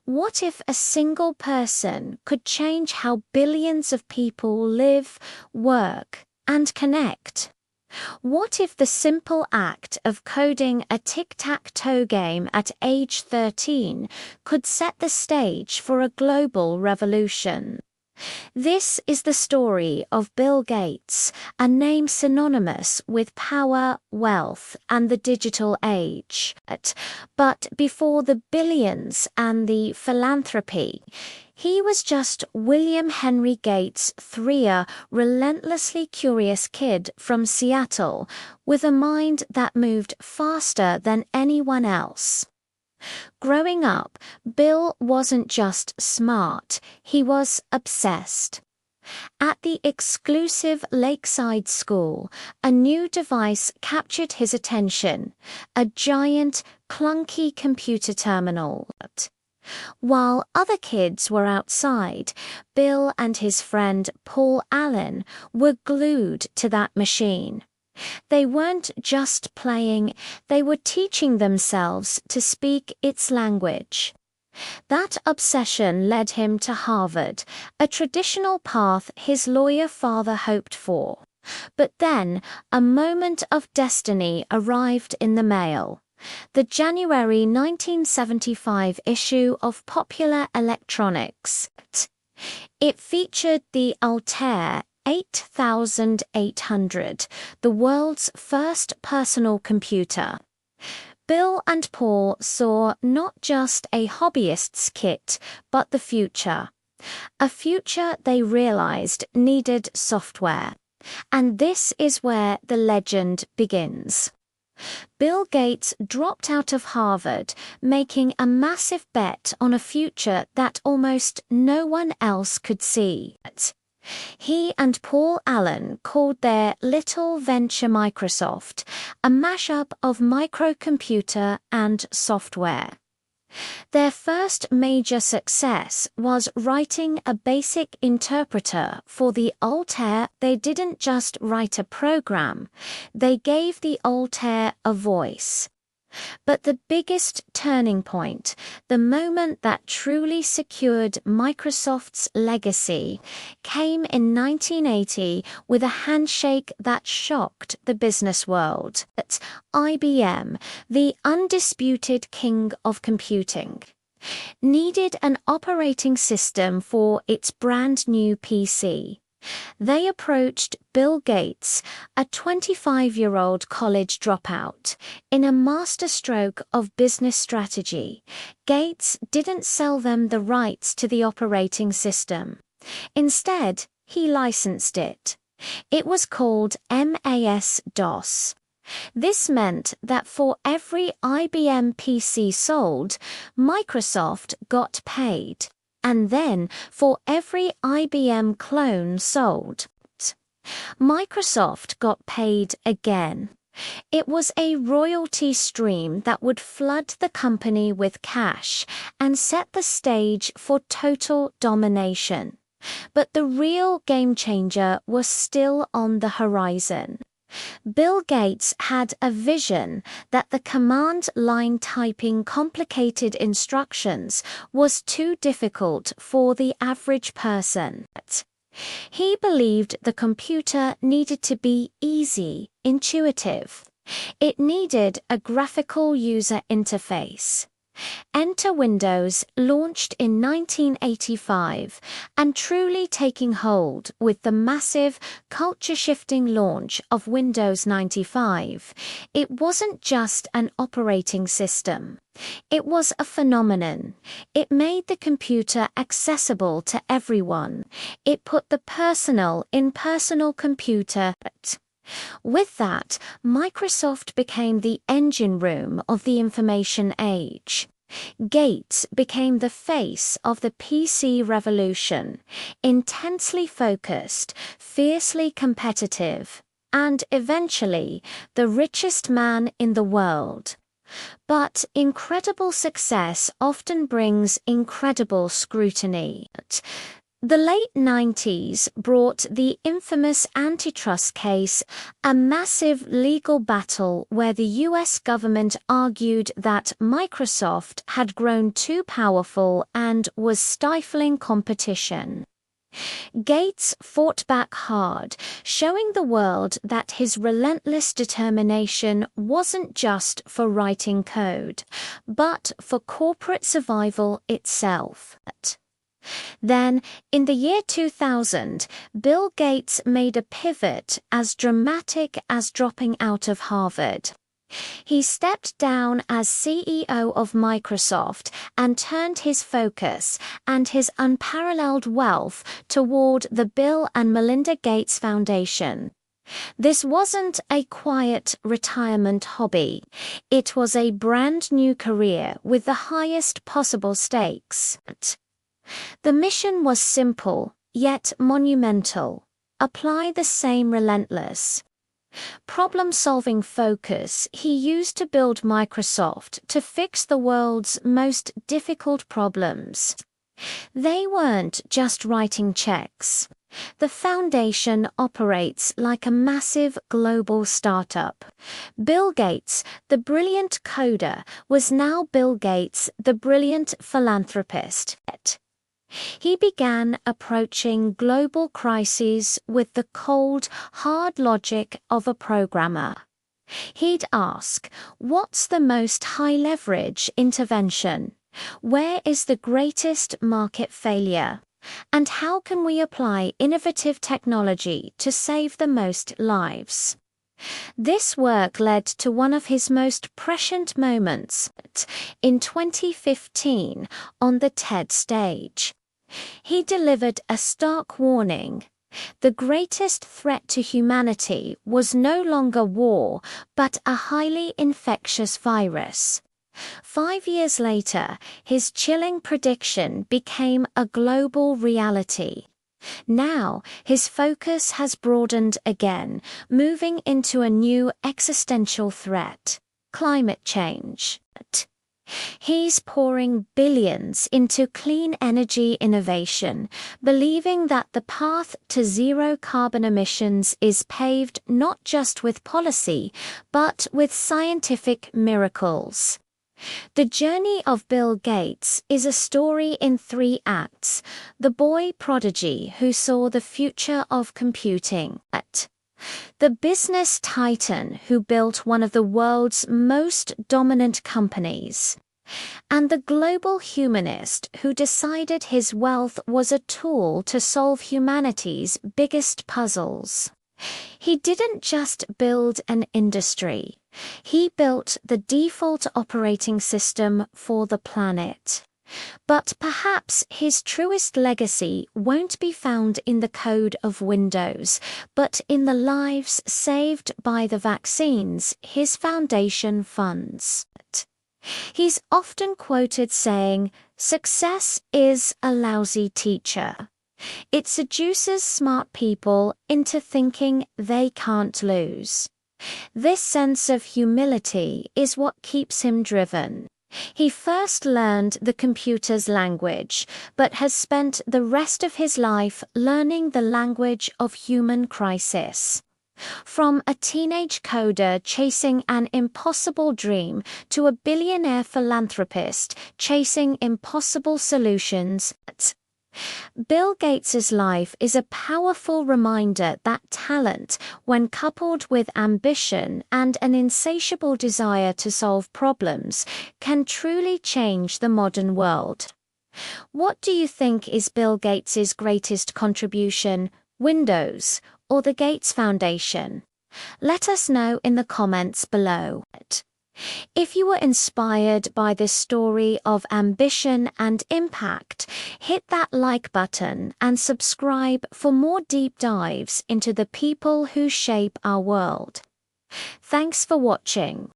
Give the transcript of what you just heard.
What if a single person could change how billions of people live, work, and connect? What if the simple act of coding a tic-tac-toe game at age 13 could set the stage for a global revolution? This is the story of Bill Gates, a name synonymous with power, wealth, and the digital age. But before the billions and the philanthropy, he was just William Henry Gates III, a relentlessly curious kid from Seattle, with a mind that moved faster than anyone else. Growing up, Bill wasn't just smart, he was obsessed. At the exclusive Lakeside School, a new device captured his attention, a giant, clunky computer terminal. While other kids were outside, Bill and his friend Paul Allen were glued to that machine. They weren't just playing, they were teaching themselves to speak its language. That obsession led him to Harvard, a traditional path his lawyer father hoped for. But then, a moment of destiny arrived in the mail. The January 1975 issue of Popular Electronics. It featured the Altair 8800, the world's first personal computer. Bill and Paul saw not just a hobbyist's kit, but the future. A future they realized needed software. And this is where the legend begins. Bill Gates dropped out of Harvard, making a massive bet on a future that almost no one else could see. He and Paul Allen called their little venture Microsoft, a mashup of microcomputer and software. Their first major success was writing a basic interpreter for the Altair. They didn't just write a program, they gave the Altair a voice. But the biggest turning point, the moment that truly secured Microsoft's legacy, came in 1980 with a handshake that shocked the business world. At IBM, the undisputed king of computing, needed an operating system for its brand new PC. They approached Bill Gates, a 25-year-old college dropout, in a masterstroke of business strategy. Gates didn't sell them the rights to the operating system. Instead, he licensed it. It was called MS-DOS. This meant that for every IBM PC sold, Microsoft got paid. And then, for every IBM clone sold, Microsoft got paid again. It was a royalty stream that would flood the company with cash and set the stage for total domination. But the real game changer was still on the horizon. Bill Gates had a vision that the command line typing complicated instructions was too difficult for the average person. He believed the computer needed to be easy, intuitive. It needed a graphical user interface. Enter Windows launched in 1985 and truly taking hold with the massive, culture-shifting launch of Windows 95. It wasn't just an operating system. It was a phenomenon. It made the computer accessible to everyone. It put the personal in personal computer. With that, Microsoft became the engine room of the information age. Gates became the face of the PC revolution, intensely focused, fiercely competitive, and eventually the richest man in the world. But incredible success often brings incredible scrutiny. The late 90s brought the infamous antitrust case, a massive legal battle where the US government argued that Microsoft had grown too powerful and was stifling competition. Gates fought back hard, showing the world that his relentless determination wasn't just for writing code, but for corporate survival itself. Then, in the year 2000, Bill Gates made a pivot as dramatic as dropping out of Harvard. He stepped down as CEO of Microsoft and turned his focus and his unparalleled wealth toward the Bill and Melinda Gates Foundation. This wasn't a quiet retirement hobby. It was a brand new career with the highest possible stakes. The mission was simple, yet monumental. Apply the same relentless problem-solving focus he used to build Microsoft to fix the world's most difficult problems. They weren't just writing checks. The foundation operates like a massive global startup. Bill Gates, the brilliant coder, was now Bill Gates, the brilliant philanthropist. He began approaching global crises with the cold, hard logic of a programmer. He'd ask, what's the most high-leverage intervention? Where is the greatest market failure? And how can we apply innovative technology to save the most lives? This work led to one of his most prescient moments in 2015 on the TED stage. He delivered a stark warning. The greatest threat to humanity was no longer war, but a highly infectious virus. 5 years later, his chilling prediction became a global reality. Now, his focus has broadened again, moving into a new existential threat: climate change. He's pouring billions into clean energy innovation, believing that the path to zero carbon emissions is paved not just with policy, but with scientific miracles. The journey of Bill Gates is a story in 3 acts: the boy prodigy who saw the future of computing, the business titan who built one of the world's most dominant companies, and the global humanist who decided his wealth was a tool to solve humanity's biggest puzzles. He didn't just build an industry. He built the default operating system for the planet. But perhaps his truest legacy won't be found in the code of Windows, but in the lives saved by the vaccines his foundation funds. He's often quoted saying, "Success is a lousy teacher." It seduces smart people into thinking they can't lose. This sense of humility is what keeps him driven. He first learned the computer's language, but has spent the rest of his life learning the language of human crisis. From a teenage coder chasing an impossible dream to a billionaire philanthropist chasing impossible solutions, Bill Gates's life is a powerful reminder that talent, when coupled with ambition and an insatiable desire to solve problems, can truly change the modern world. What do you think is Bill Gates's greatest contribution, Windows or the Gates Foundation? Let us know in the comments below. If you were inspired by this story of ambition and impact, hit that like button and subscribe for more deep dives into the people who shape our world. Thanks for watching.